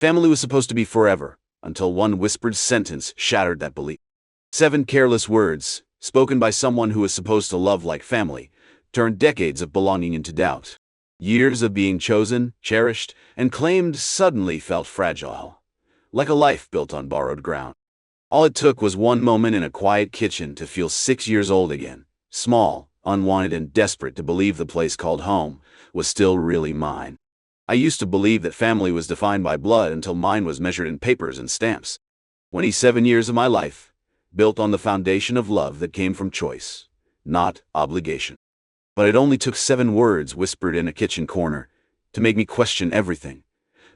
Family was supposed to be forever, until one whispered sentence shattered that belief. 7 careless words, spoken by someone who was supposed to love like family, turned decades of belonging into doubt. Years of being chosen, cherished, and claimed suddenly felt fragile, like a life built on borrowed ground. All it took was one moment in a quiet kitchen to feel 6 years old again, small, unwanted, and desperate to believe the place called home was still really mine. I used to believe that family was defined by blood until mine was measured in papers and stamps. 27 years of my life, built on the foundation of love that came from choice, not obligation. But it only took 7 words whispered in a kitchen corner to make me question everything.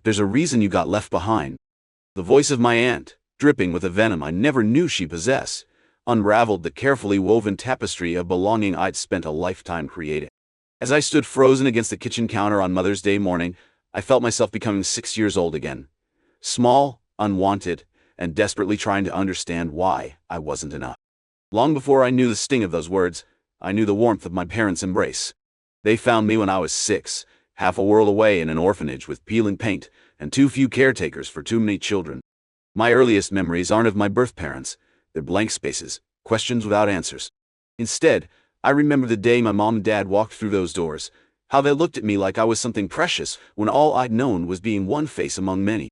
"There's a reason you got left behind." The voice of my aunt, dripping with a venom I never knew she possessed, unraveled the carefully woven tapestry of belonging I'd spent a lifetime creating. As I stood frozen against the kitchen counter on Mother's Day morning, I felt myself becoming 6 years old again. Small, unwanted, and desperately trying to understand why I wasn't enough. Long before I knew the sting of those words, I knew the warmth of my parents' embrace. They found me when I was 6, half a world away in an orphanage with peeling paint and too few caretakers for too many children. My earliest memories aren't of my birth parents. They're blank spaces, questions without answers. Instead, I remember the day my mom and dad walked through those doors, how they looked at me like I was something precious when all I'd known was being one face among many.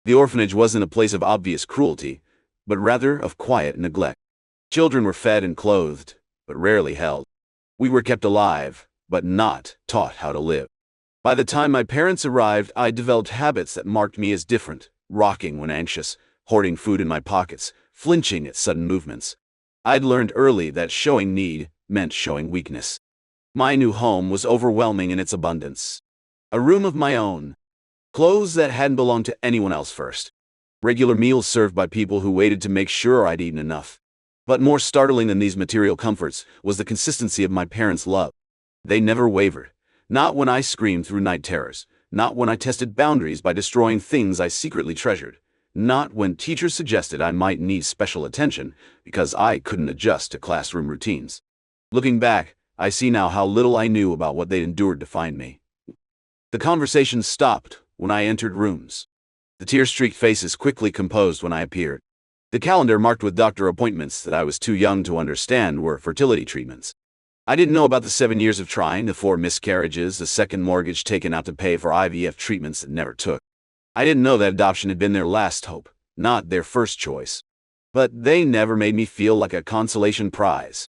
The orphanage wasn't a place of obvious cruelty, but rather of quiet neglect. Children were fed and clothed, but rarely held. We were kept alive, but not taught how to live. By the time my parents arrived, I developed habits that marked me as different, rocking when anxious, hoarding food in my pockets, flinching at sudden movements. I'd learned early that showing need meant showing weakness. My new home was overwhelming in its abundance. A room of my own. Clothes that hadn't belonged to anyone else first. Regular meals served by people who waited to make sure I'd eaten enough. But more startling than these material comforts was the consistency of my parents' love. They never wavered. Not when I screamed through night terrors. Not when I tested boundaries by destroying things I secretly treasured. Not when teachers suggested I might need special attention because I couldn't adjust to classroom routines. Looking back, I see now how little I knew about what they'd endured to find me. The conversation stopped when I entered rooms. The tear-streaked faces quickly composed when I appeared. The calendar marked with doctor appointments that I was too young to understand were fertility treatments. I didn't know about the 7 years of trying, the 4 miscarriages, the second mortgage taken out to pay for IVF treatments that never took. I didn't know that adoption had been their last hope, not their first choice. But they never made me feel like a consolation prize.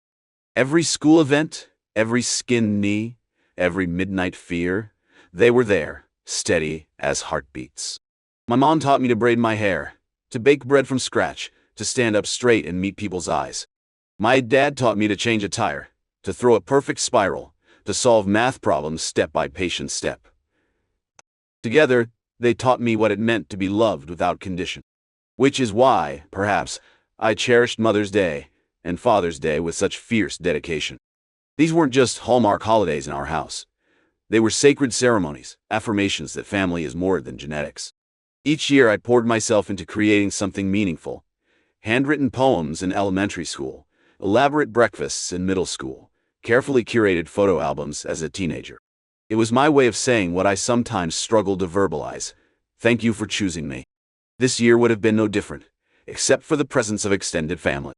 Every school event, every skinned knee, every midnight fear, they were there, steady as heartbeats. My mom taught me to braid my hair, to bake bread from scratch, to stand up straight and meet people's eyes. My dad taught me to change a tire, to throw a perfect spiral, to solve math problems step by patient step. Together, they taught me what it meant to be loved without condition. Which is why, perhaps, I cherished Mother's Day and Father's Day with such fierce dedication. These weren't just Hallmark holidays in our house. They were sacred ceremonies, affirmations that family is more than genetics. Each year I poured myself into creating something meaningful. Handwritten poems in elementary school, elaborate breakfasts in middle school, carefully curated photo albums as a teenager. It was my way of saying what I sometimes struggled to verbalize. Thank you for choosing me. This year would have been no different, except for the presence of extended family.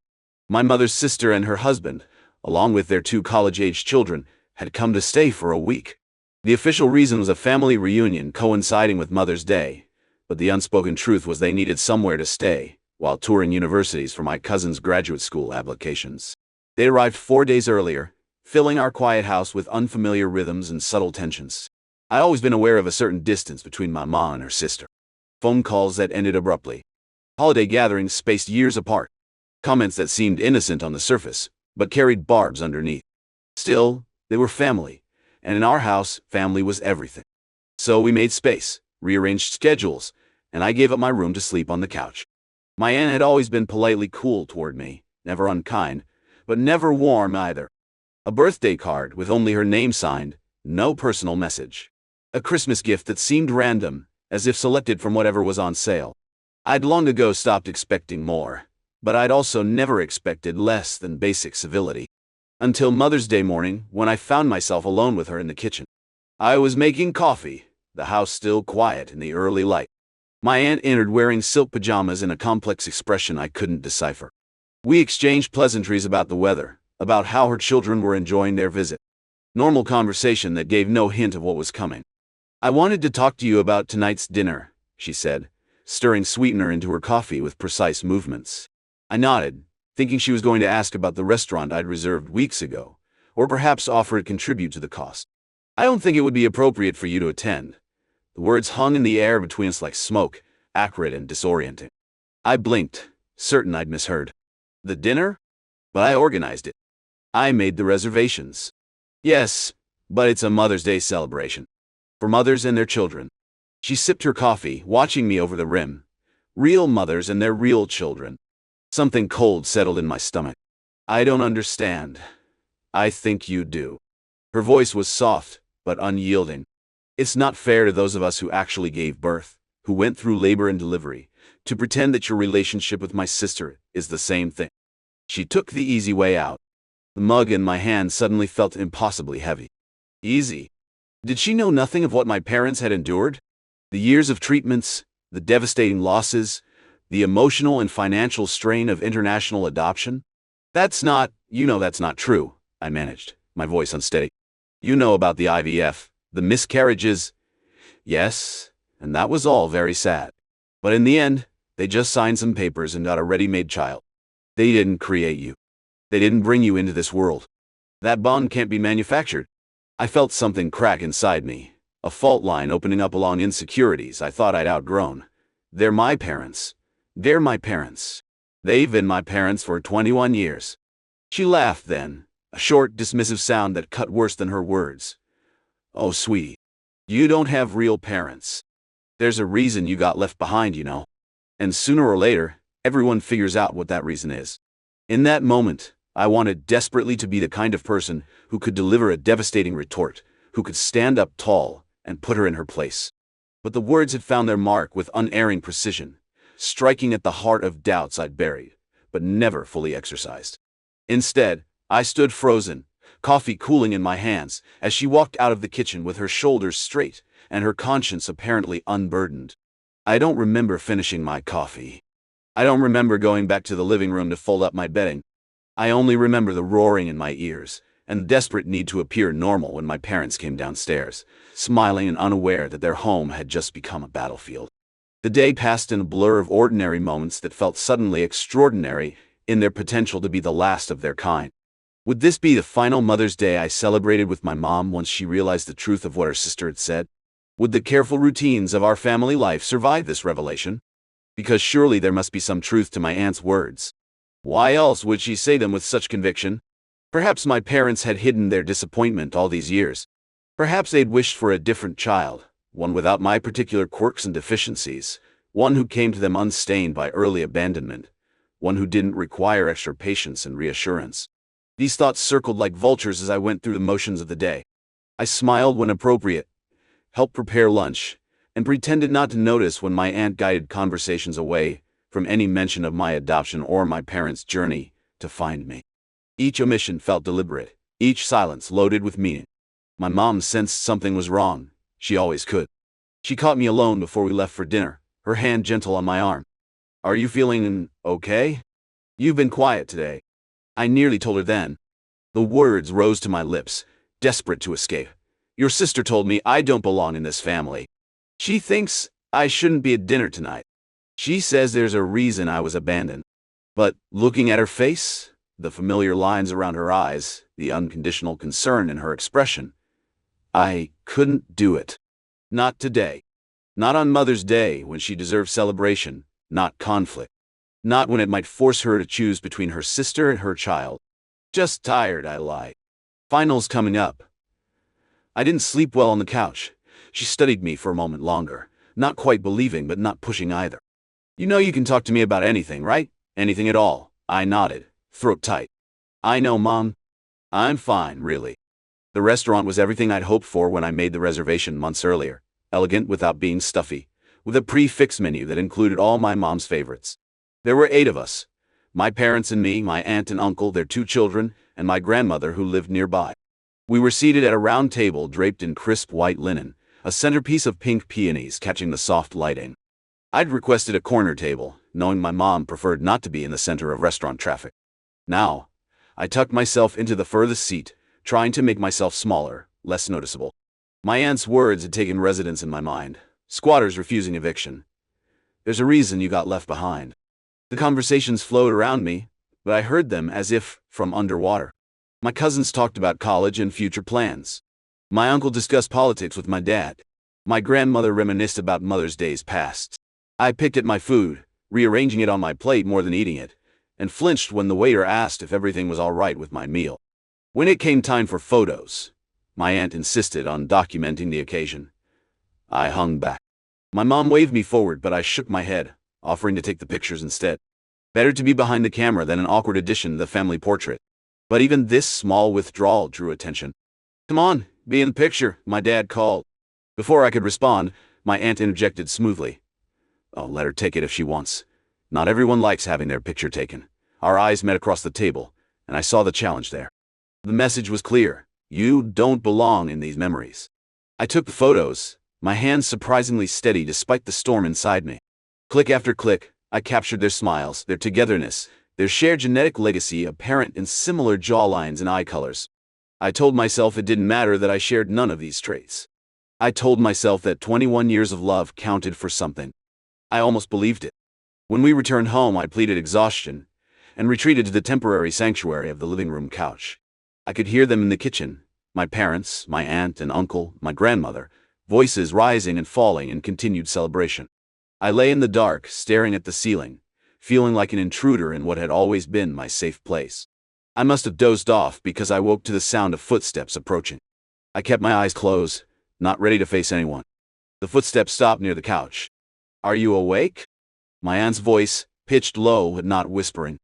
My mother's sister and her husband, along with their 2 college-age children, had come to stay for a week. The official reason was a family reunion coinciding with Mother's Day, but the unspoken truth was they needed somewhere to stay while touring universities for my cousin's graduate school applications. They arrived 4 days earlier, filling our quiet house with unfamiliar rhythms and subtle tensions. I'd always been aware of a certain distance between my mom and her sister. Phone calls that ended abruptly. Holiday gatherings spaced years apart. Comments that seemed innocent on the surface, but carried barbs underneath. Still, they were family, and in our house, family was everything. So we made space, rearranged schedules, and I gave up my room to sleep on the couch. My aunt had always been politely cool toward me, never unkind, but never warm either. A birthday card with only her name signed, no personal message. A Christmas gift that seemed random, as if selected from whatever was on sale. I'd long ago stopped expecting more, but I'd also never expected less than basic civility. Until Mother's Day morning, when I found myself alone with her in the kitchen. I was making coffee, the house still quiet in the early light. My aunt entered wearing silk pajamas and a complex expression I couldn't decipher. We exchanged pleasantries about the weather, about how her children were enjoying their visit. Normal conversation that gave no hint of what was coming. "I wanted to talk to you about tonight's dinner," she said, stirring sweetener into her coffee with precise movements. I nodded, thinking she was going to ask about the restaurant I'd reserved weeks ago, or perhaps offer to contribute to the cost. "I don't think it would be appropriate for you to attend." The words hung in the air between us like smoke, acrid and disorienting. I blinked, certain I'd misheard. The dinner? But I organized it. I made the reservations. Yes, but it's a Mother's Day celebration. For mothers and their children. She sipped her coffee, watching me over the rim. Real mothers and their real children. Something cold settled in my stomach. "I don't understand." "I think you do." Her voice was soft, but unyielding. "It's not fair to those of us who actually gave birth, who went through labor and delivery, to pretend that your relationship with my sister is the same thing." She took the easy way out. The mug in my hand suddenly felt impossibly heavy. Easy? Did she know nothing of what my parents had endured? The years of treatments, the devastating losses, the emotional and financial strain of international adoption? That's not true," I managed, my voice unsteady. "You know about the IVF, the miscarriages." "Yes, and that was all very sad. But in the end, they just signed some papers and got a ready-made child. They didn't create you. They didn't bring you into this world. That bond can't be manufactured." I felt something crack inside me, a fault line opening up along insecurities I thought I'd outgrown. They're my parents. They're my parents. They've been my parents for 21 years. She laughed then, a short, dismissive sound that cut worse than her words. "Oh, sweetie, you don't have real parents. There's a reason you got left behind, you know. And sooner or later, everyone figures out what that reason is." In that moment, I wanted desperately to be the kind of person who could deliver a devastating retort, who could stand up tall and put her in her place. But the words had found their mark with unerring precision, striking at the heart of doubts I'd buried, but never fully exercised. Instead, I stood frozen, coffee cooling in my hands, as she walked out of the kitchen with her shoulders straight and her conscience apparently unburdened. I don't remember finishing my coffee. I don't remember going back to the living room to fold up my bedding. I only remember the roaring in my ears and the desperate need to appear normal when my parents came downstairs, smiling and unaware that their home had just become a battlefield. The day passed in a blur of ordinary moments that felt suddenly extraordinary in their potential to be the last of their kind. Would this be the final Mother's Day I celebrated with my mom once she realized the truth of what her sister had said? Would the careful routines of our family life survive this revelation? Because surely there must be some truth to my aunt's words. Why else would she say them with such conviction? Perhaps my parents had hidden their disappointment all these years. Perhaps they'd wished for a different child, one without my particular quirks and deficiencies, one who came to them unstained by early abandonment, one who didn't require extra patience and reassurance. These thoughts circled like vultures as I went through the motions of the day. I smiled when appropriate, helped prepare lunch, and pretended not to notice when my aunt guided conversations away from any mention of my adoption or my parents' journey to find me. Each omission felt deliberate, each silence loaded with meaning. My mom sensed something was wrong. She always could. She caught me alone before we left for dinner, her hand gentle on my arm. "Are you feeling okay? You've been quiet today." I nearly told her then. The words rose to my lips, desperate to escape. "Your sister told me I don't belong in this family. She thinks I shouldn't be at dinner tonight. She says there's a reason I was abandoned." But looking at her face, the familiar lines around her eyes, the unconditional concern in her expression, I couldn't do it. Not today. Not on Mother's Day when she deserved celebration, not conflict. Not when it might force her to choose between her sister and her child. "Just tired," I lied. "Finals coming up." I didn't sleep well on the couch. She studied me for a moment longer, not quite believing but not pushing either. "You know you can talk to me about anything, right? Anything at all." I nodded, throat tight. "I know, Mom. I'm fine, really." The restaurant was everything I'd hoped for when I made the reservation months earlier, elegant without being stuffy, with a prix-fixe menu that included all my mom's favorites. There were 8 of us, my parents and me, my aunt and uncle, their 2 children, and my grandmother who lived nearby. We were seated at a round table draped in crisp white linen, a centerpiece of pink peonies catching the soft lighting. I'd requested a corner table, knowing my mom preferred not to be in the center of restaurant traffic. Now, I tucked myself into the furthest seat, trying to make myself smaller, less noticeable. My aunt's words had taken residence in my mind. Squatters refusing eviction. There's a reason you got left behind. The conversations flowed around me, but I heard them as if from underwater. My cousins talked about college and future plans. My uncle discussed politics with my dad. My grandmother reminisced about Mother's Days past. I picked at my food, rearranging it on my plate more than eating it, and flinched when the waiter asked if everything was all right with my meal. When it came time for photos, my aunt insisted on documenting the occasion. I hung back. My mom waved me forward, but I shook my head, offering to take the pictures instead. Better to be behind the camera than an awkward addition to the family portrait. But even this small withdrawal drew attention. "Come on, be in the picture," my dad called. Before I could respond, my aunt interjected smoothly. "Oh, let her take it if she wants. Not everyone likes having their picture taken." Our eyes met across the table, and I saw the challenge there. The message was clear. You don't belong in these memories. I took the photos, my hands surprisingly steady despite the storm inside me. Click after click, I captured their smiles, their togetherness, their shared genetic legacy apparent in similar jawlines and eye colors. I told myself it didn't matter that I shared none of these traits. I told myself that 21 years of love counted for something. I almost believed it. When we returned home, I pleaded exhaustion and retreated to the temporary sanctuary of the living room couch. I could hear them in the kitchen, my parents, my aunt and uncle, my grandmother, voices rising and falling in continued celebration. I lay in the dark, staring at the ceiling, feeling like an intruder in what had always been my safe place. I must have dozed off because I woke to the sound of footsteps approaching. I kept my eyes closed, not ready to face anyone. The footsteps stopped near the couch. "Are you awake?" My aunt's voice, pitched low but not whispering.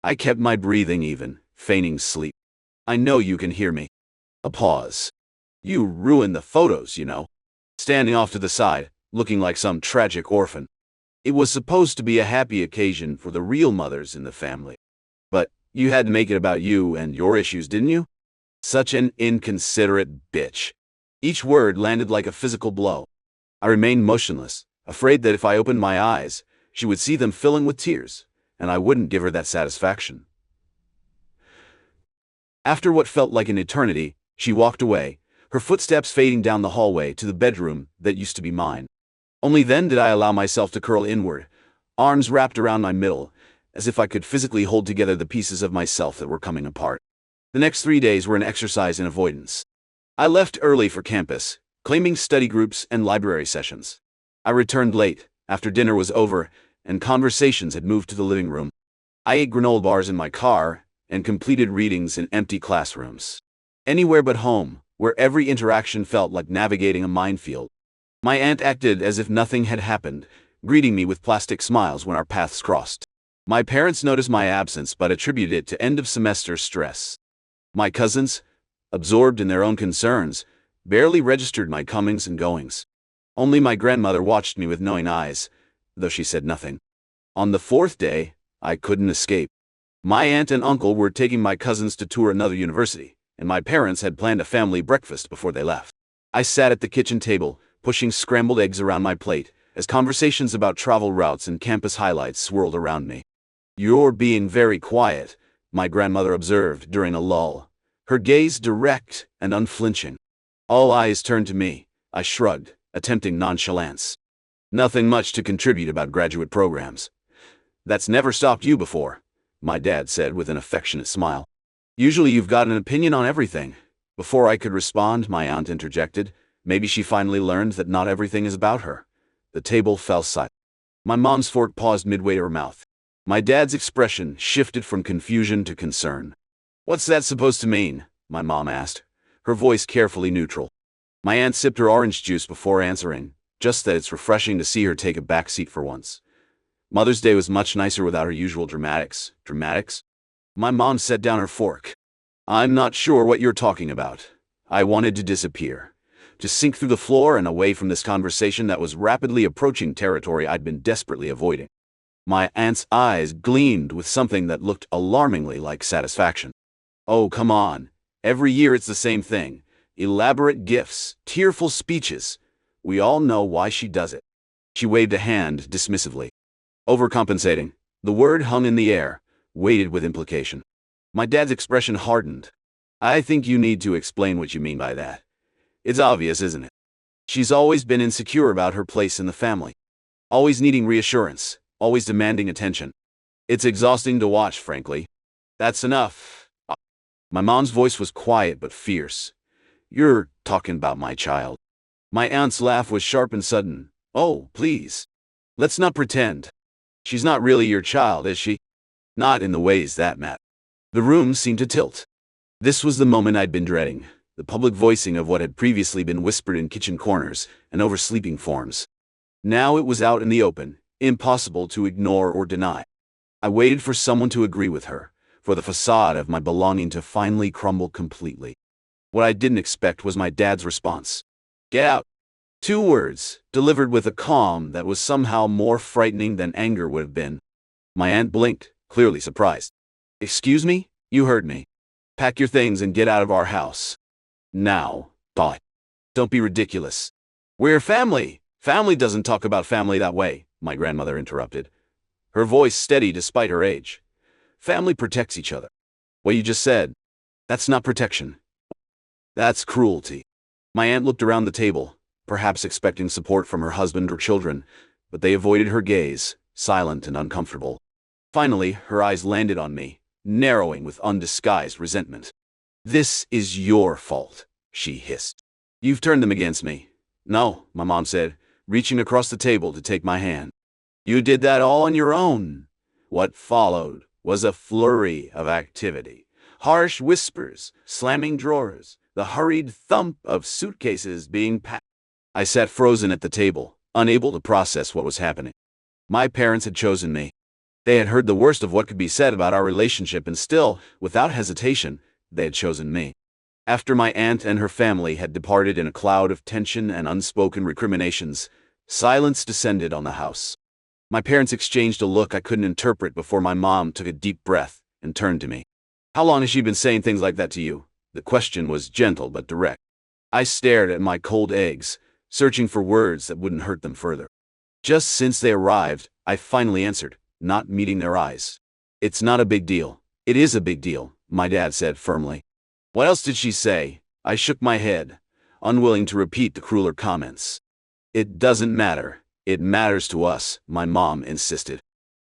I kept my breathing even, feigning sleep. "I know you can hear me." A pause. "You ruined the photos, you know." Standing off to the side, looking like some tragic orphan. It was supposed to be a happy occasion for the real mothers in the family. But you had to make it about you and your issues, didn't you? Such an inconsiderate bitch. Each word landed like a physical blow. I remained motionless, afraid that if I opened my eyes, she would see them filling with tears, and I wouldn't give her that satisfaction. After what felt like an eternity, she walked away, her footsteps fading down the hallway to the bedroom that used to be mine. Only then did I allow myself to curl inward, arms wrapped around my middle, as if I could physically hold together the pieces of myself that were coming apart. The next 3 days were an exercise in avoidance. I left early for campus, claiming study groups and library sessions. I returned late, after dinner was over, and conversations had moved to the living room. I ate granola bars in my car, and completed readings in empty classrooms. Anywhere but home, where every interaction felt like navigating a minefield. My aunt acted as if nothing had happened, greeting me with plastic smiles when our paths crossed. My parents noticed my absence but attributed it to end-of-semester stress. My cousins, absorbed in their own concerns, barely registered my comings and goings. Only my grandmother watched me with knowing eyes, though she said nothing. On the 4th day, I couldn't escape. My aunt and uncle were taking my cousins to tour another university, and my parents had planned a family breakfast before they left. I sat at the kitchen table, pushing scrambled eggs around my plate, as conversations about travel routes and campus highlights swirled around me. "You're being very quiet," my grandmother observed during a lull, her gaze direct and unflinching. All eyes turned to me. I shrugged, attempting nonchalance. "Nothing much to contribute about graduate programs." "That's never stopped you before," my dad said with an affectionate smile. "Usually you've got an opinion on everything." Before I could respond, my aunt interjected. Maybe she finally learned that not everything is about her. The table fell silent. My mom's fork paused midway to her mouth. My dad's expression shifted from confusion to concern. "What's that supposed to mean?" my mom asked, her voice carefully neutral. My aunt sipped her orange juice before answering, just that it's refreshing to see her take a back seat for once. Mother's Day was much nicer without her usual dramatics. Dramatics? My mom set down her fork. "I'm not sure what you're talking about." I wanted to disappear, to sink through the floor and away from this conversation that was rapidly approaching territory I'd been desperately avoiding. My aunt's eyes gleamed with something that looked alarmingly like satisfaction. "Oh, come on. Every year it's the same thing. Elaborate gifts, tearful speeches. We all know why she does it." She waved a hand dismissively. Overcompensating. The word hung in the air, weighted with implication. My dad's expression hardened. I think you need to explain what you mean by that. It's obvious, isn't it? She's always been insecure about her place in the family. Always needing reassurance, always demanding attention. It's exhausting to watch, frankly. That's enough. My mom's voice was quiet but fierce. You're talking about my child. My aunt's laugh was sharp and sudden. Oh, please. Let's not pretend. She's not really your child, is she? Not in the ways that matter. The room seemed to tilt. This was the moment I'd been dreading, the public voicing of what had previously been whispered in kitchen corners and over sleeping forms. Now it was out in the open, impossible to ignore or deny. I waited for someone to agree with her, for the facade of my belonging to finally crumble completely. What I didn't expect was my dad's response. Get out. 2 words, delivered with a calm that was somehow more frightening than anger would have been. My aunt blinked, clearly surprised. Excuse me? You heard me. Pack your things and get out of our house. Now, boy. Don't be ridiculous. We're family. Family doesn't talk about family that way, my grandmother interrupted, her voice steady despite her age. Family protects each other. What you just said, that's not protection. That's cruelty. My aunt looked around the table, perhaps expecting support from her husband or children, but they avoided her gaze, silent and uncomfortable. Finally, her eyes landed on me, narrowing with undisguised resentment. This is your fault, she hissed. You've turned them against me. No, my mom said, reaching across the table to take my hand. You did that all on your own. What followed was a flurry of activity. Harsh whispers, slamming drawers, the hurried thump of suitcases being packed. I sat frozen at the table, unable to process what was happening. My parents had chosen me. They had heard the worst of what could be said about our relationship, and still, without hesitation, they had chosen me. After my aunt and her family had departed in a cloud of tension and unspoken recriminations, silence descended on the house. My parents exchanged a look I couldn't interpret before my mom took a deep breath and turned to me. How long has she been saying things like that to you? The question was gentle but direct. I stared at my cold eggs, searching for words that wouldn't hurt them further. Just since they arrived, I finally answered, not meeting their eyes. It's not a big deal. It is a big deal, my dad said firmly. What else did she say? I shook my head, unwilling to repeat the crueler comments. It doesn't matter. It matters to us, my mom insisted.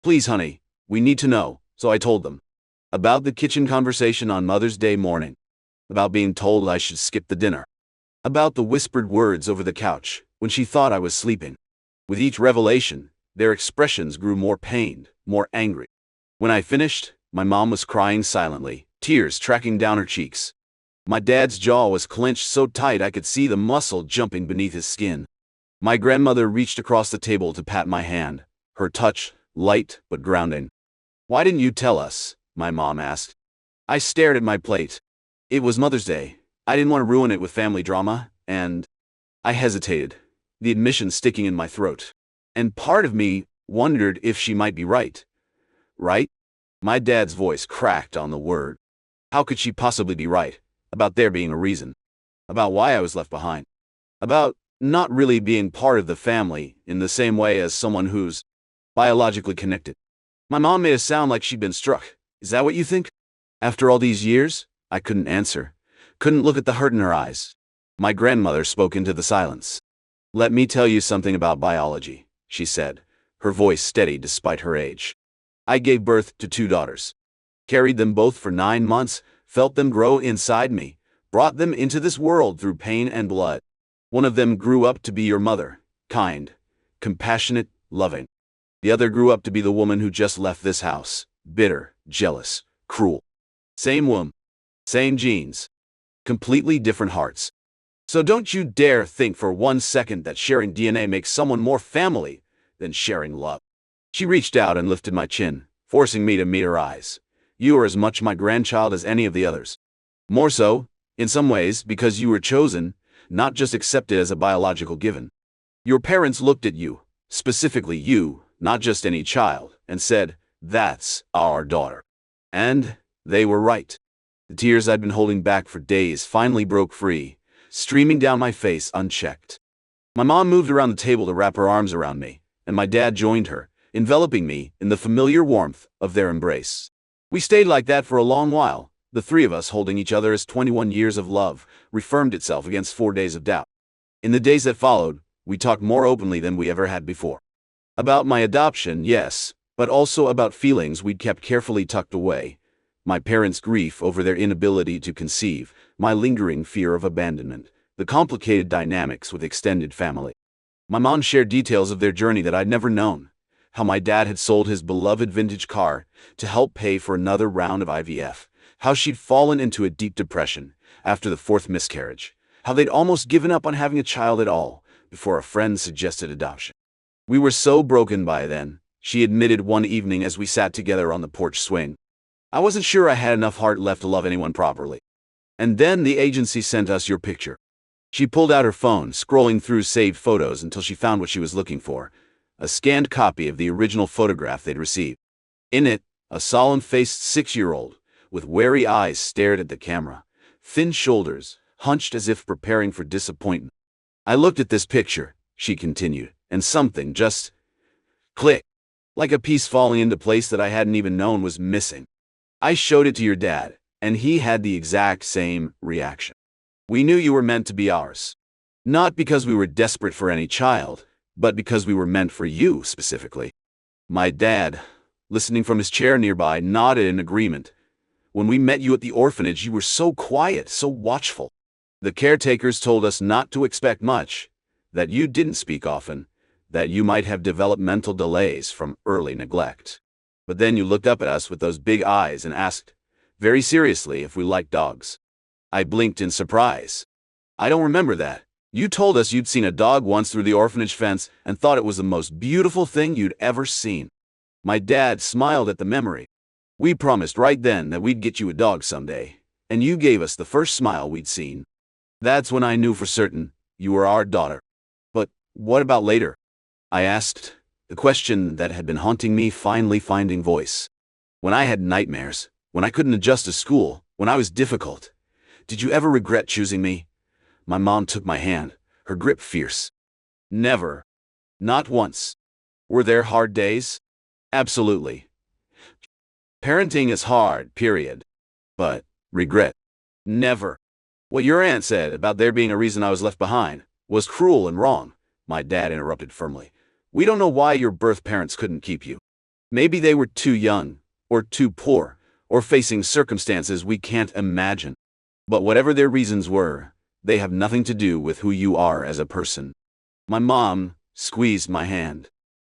Please, honey, we need to know, so I told them. About the kitchen conversation on Mother's Day morning. About being told I should skip the dinner. About the whispered words over the couch when she thought I was sleeping. With each revelation, their expressions grew more pained, more angry. When I finished, my mom was crying silently, tears tracking down her cheeks. My dad's jaw was clenched so tight I could see the muscle jumping beneath his skin. My grandmother reached across the table to pat my hand, her touch light but grounding. Why didn't you tell us? My mom asked. I stared at my plate. It was Mother's Day. I didn't want to ruin it with family drama, and I hesitated, the admission sticking in my throat. And part of me wondered if she might be right. Right? My dad's voice cracked on the word. How could she possibly be right? About there being a reason. About why I was left behind. About not really being part of the family in the same way as someone who's biologically connected. My mom made it sound like she'd been struck. Is that what you think? After all these years, I couldn't answer. Couldn't look at the hurt in her eyes. My grandmother spoke into the silence. Let me tell you something about biology, she said, her voice steady despite her age. I gave birth to 2 daughters. Carried them both for 9 months, felt them grow inside me, brought them into this world through pain and blood. One of them grew up to be your mother, kind, compassionate, loving. The other grew up to be the woman who just left this house, bitter, jealous, cruel. Same womb, same genes, completely different hearts. So don't you dare think for 1 second that sharing DNA makes someone more family than sharing love. She reached out and lifted my chin, forcing me to meet her eyes. You are as much my grandchild as any of the others. More so, in some ways, because you were chosen, not just accepted as a biological given. Your parents looked at you, specifically you, not just any child, and said, that's our daughter. And they were right. The tears I'd been holding back for days finally broke free, streaming down my face unchecked. My mom moved around the table to wrap her arms around me, and my dad joined her, enveloping me in the familiar warmth of their embrace. We stayed like that for a long while, the three of us holding each other as 21 years of love reaffirmed itself against 4 days of doubt. In the days that followed, we talked more openly than we ever had before. About my adoption, yes, but also about feelings we'd kept carefully tucked away. My parents' grief over their inability to conceive, my lingering fear of abandonment, the complicated dynamics with extended family. My mom shared details of their journey that I'd never known. How my dad had sold his beloved vintage car to help pay for another round of IVF. How she'd fallen into a deep depression after the fourth miscarriage. How they'd almost given up on having a child at all before a friend suggested adoption. We were so broken by then, she admitted one evening as we sat together on the porch swing. I wasn't sure I had enough heart left to love anyone properly. And then the agency sent us your picture. She pulled out her phone, scrolling through saved photos until she found what she was looking for. A scanned copy of the original photograph they'd received. In it, a solemn-faced 6-year-old, with wary eyes stared at the camera, thin shoulders, hunched as if preparing for disappointment. I looked at this picture, she continued, and something just clicked, like a piece falling into place that I hadn't even known was missing. I showed it to your dad, and he had the exact same reaction. We knew you were meant to be ours. Not because we were desperate for any child, but because we were meant for you specifically. My dad, listening from his chair nearby, nodded in agreement. When we met you at the orphanage, you were so quiet, so watchful. The caretakers told us not to expect much, that you didn't speak often, that you might have developmental delays from early neglect. But then you looked up at us with those big eyes and asked, very seriously, if we liked dogs. I blinked in surprise. I don't remember that. You told us you'd seen a dog once through the orphanage fence and thought it was the most beautiful thing you'd ever seen. My dad smiled at the memory. We promised right then that we'd get you a dog someday, and you gave us the first smile we'd seen. That's when I knew for certain you were our daughter. But what about later? I asked, the question that had been haunting me finally finding voice. When I had nightmares, when I couldn't adjust to school, when I was difficult, did you ever regret choosing me? My mom took my hand, her grip fierce. Never. Not once. Were there hard days? Absolutely. Parenting is hard, period. But regret? Never. What your aunt said about there being a reason I was left behind was cruel and wrong, my dad interrupted firmly. We don't know why your birth parents couldn't keep you. Maybe they were too young, or too poor, or facing circumstances we can't imagine. But whatever their reasons were, they have nothing to do with who you are as a person. My mom squeezed my hand.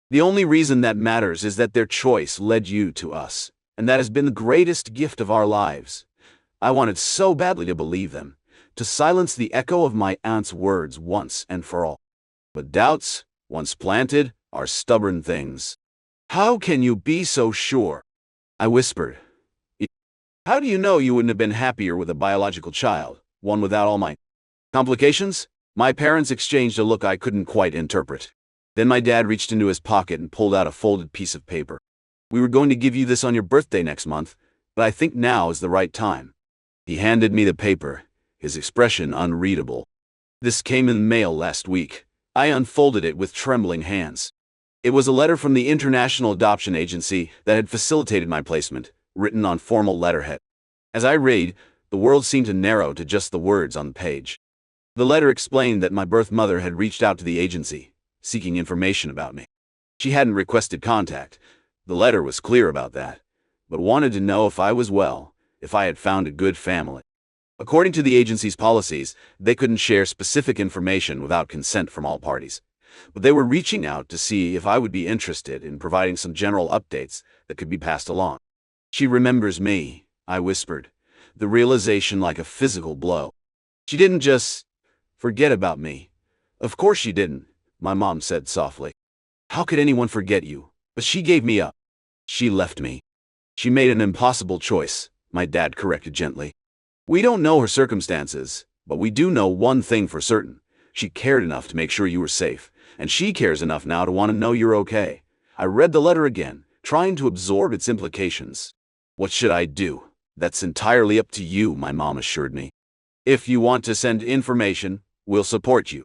The only reason that matters is that their choice led you to us, and that has been the greatest gift of our lives. I wanted so badly to believe them, to silence the echo of my aunt's words once and for all. But doubts, once planted, are stubborn things. How can you be so sure? I whispered. How do you know you wouldn't have been happier with a biological child, one without all my complications? My parents exchanged a look I couldn't quite interpret. Then my dad reached into his pocket and pulled out a folded piece of paper. We were going to give you this on your birthday next month, but I think now is the right time. He handed me the paper, his expression unreadable. This came in the mail last week. I unfolded it with trembling hands. It was a letter from the International Adoption Agency that had facilitated my placement, written on formal letterhead. As I read, the world seemed to narrow to just the words on the page. The letter explained that my birth mother had reached out to the agency, seeking information about me. She hadn't requested contact. The letter was clear about that, but wanted to know if I was well, if I had found a good family. According to the agency's policies, they couldn't share specific information without consent from all parties. But they were reaching out to see if I would be interested in providing some general updates that could be passed along. She remembers me, I whispered, the realization like a physical blow. She didn't just forget about me. Of course she didn't, my mom said softly. How could anyone forget you? But she gave me up. She left me. She made an impossible choice, my dad corrected gently. We don't know her circumstances, but we do know one thing for certain. She cared enough to make sure you were safe, and she cares enough now to want to know you're okay. I read the letter again, trying to absorb its implications. What should I do? That's entirely up to you, my mom assured me. If you want to send information, we'll support you.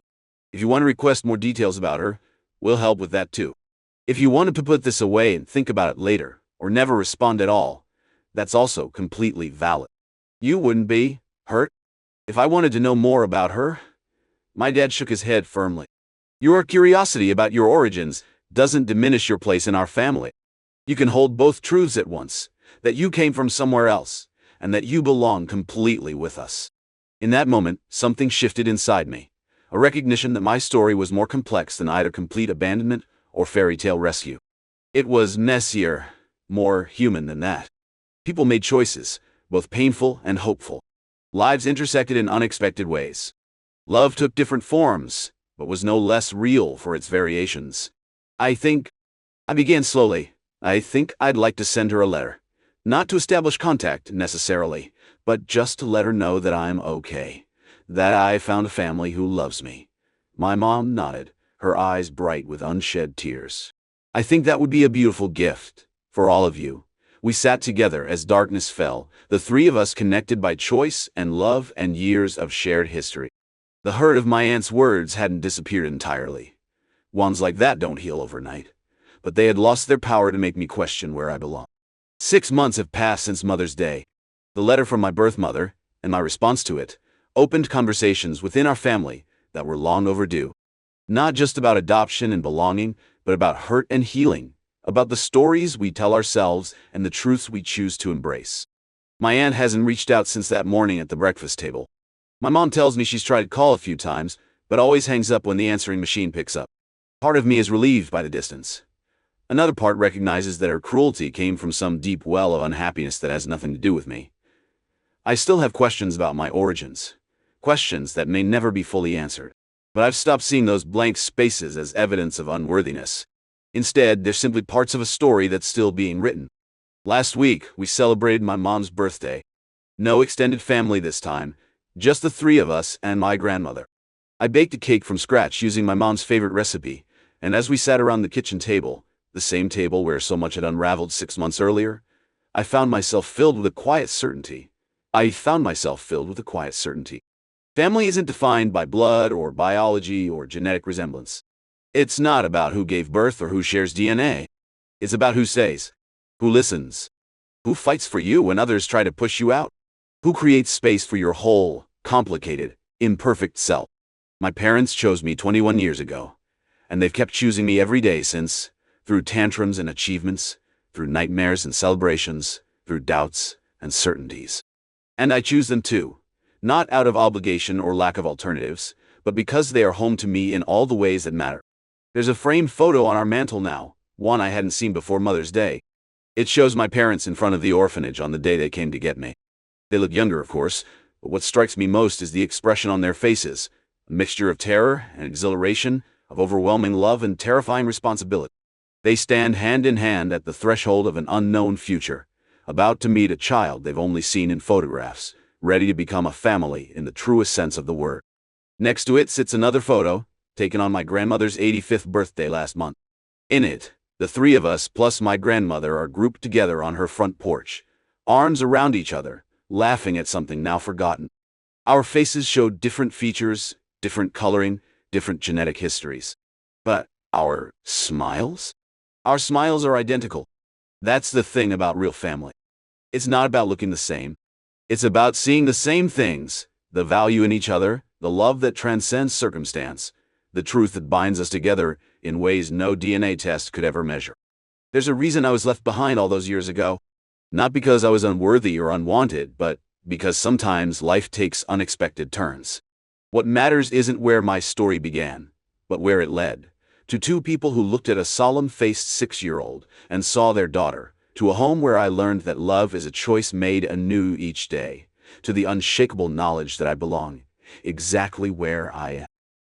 If you want to request more details about her, we'll help with that too. If you wanted to put this away and think about it later, or never respond at all, that's also completely valid. You wouldn't be hurt if I wanted to know more about her? My dad shook his head firmly. Your curiosity about your origins doesn't diminish your place in our family. You can hold both truths at once, that you came from somewhere else, and that you belong completely with us. In that moment, something shifted inside me, a recognition that my story was more complex than either complete abandonment or fairy tale rescue. It was messier, more human than that. People made choices, both painful and hopeful. Lives intersected in unexpected ways. Love took different forms, but was no less real for its variations. I began slowly. I think I'd like to send her a letter. Not to establish contact, necessarily, but just to let her know that I'm okay. That I found a family who loves me. My mom nodded, her eyes bright with unshed tears. I think that would be a beautiful gift for all of you. We sat together as darkness fell, the three of us connected by choice and love and years of shared history. The hurt of my aunt's words hadn't disappeared entirely. Wounds like that don't heal overnight. But they had lost their power to make me question where I belong. 6 months have passed since Mother's Day. The letter from my birth mother, and my response to it, opened conversations within our family that were long overdue. Not just about adoption and belonging, but about hurt and healing, about the stories we tell ourselves and the truths we choose to embrace. My aunt hasn't reached out since that morning at the breakfast table. My mom tells me she's tried to call a few times, but always hangs up when the answering machine picks up. Part of me is relieved by the distance. Another part recognizes that her cruelty came from some deep well of unhappiness that has nothing to do with me. I still have questions about my origins, questions that may never be fully answered. But I've stopped seeing those blank spaces as evidence of unworthiness. Instead, they're simply parts of a story that's still being written. Last week, we celebrated my mom's birthday. No extended family this time, just the three of us and my grandmother. I baked a cake from scratch using my mom's favorite recipe, and as we sat around the kitchen table, the same table where so much had unraveled 6 months earlier, I found myself filled with a quiet certainty. Family isn't defined by blood or biology or genetic resemblance. It's not about who gave birth or who shares DNA. It's about who stays, who listens, who fights for you when others try to push you out, who creates space for your whole, complicated, imperfect self. My parents chose me 21 years ago, and they've kept choosing me every day since, through tantrums and achievements, through nightmares and celebrations, through doubts and certainties. And I choose them too, not out of obligation or lack of alternatives, but because they are home to me in all the ways that matter. There's a framed photo on our mantle now, one I hadn't seen before Mother's Day. It shows my parents in front of the orphanage on the day they came to get me. They look younger, of course, but what strikes me most is the expression on their faces, a mixture of terror and exhilaration, of overwhelming love and terrifying responsibility. They stand hand in hand at the threshold of an unknown future, about to meet a child they've only seen in photographs, ready to become a family in the truest sense of the word. Next to it sits another photo, taken on my grandmother's 85th birthday last month. In it, the three of us plus my grandmother are grouped together on her front porch, arms around each other, laughing at something now forgotten. Our faces show different features, different coloring, different genetic histories. But our smiles? Our smiles are identical. That's the thing about real family. It's not about looking the same. It's about seeing the same things, the value in each other, the love that transcends circumstance, the truth that binds us together in ways no DNA test could ever measure. There's a reason I was left behind all those years ago. Not because I was unworthy or unwanted, but because sometimes life takes unexpected turns. What matters isn't where my story began, but where it led. To two people who looked at a solemn-faced 6-year-old and saw their daughter, to a home where I learned that love is a choice made anew each day, to the unshakable knowledge that I belong exactly where I am.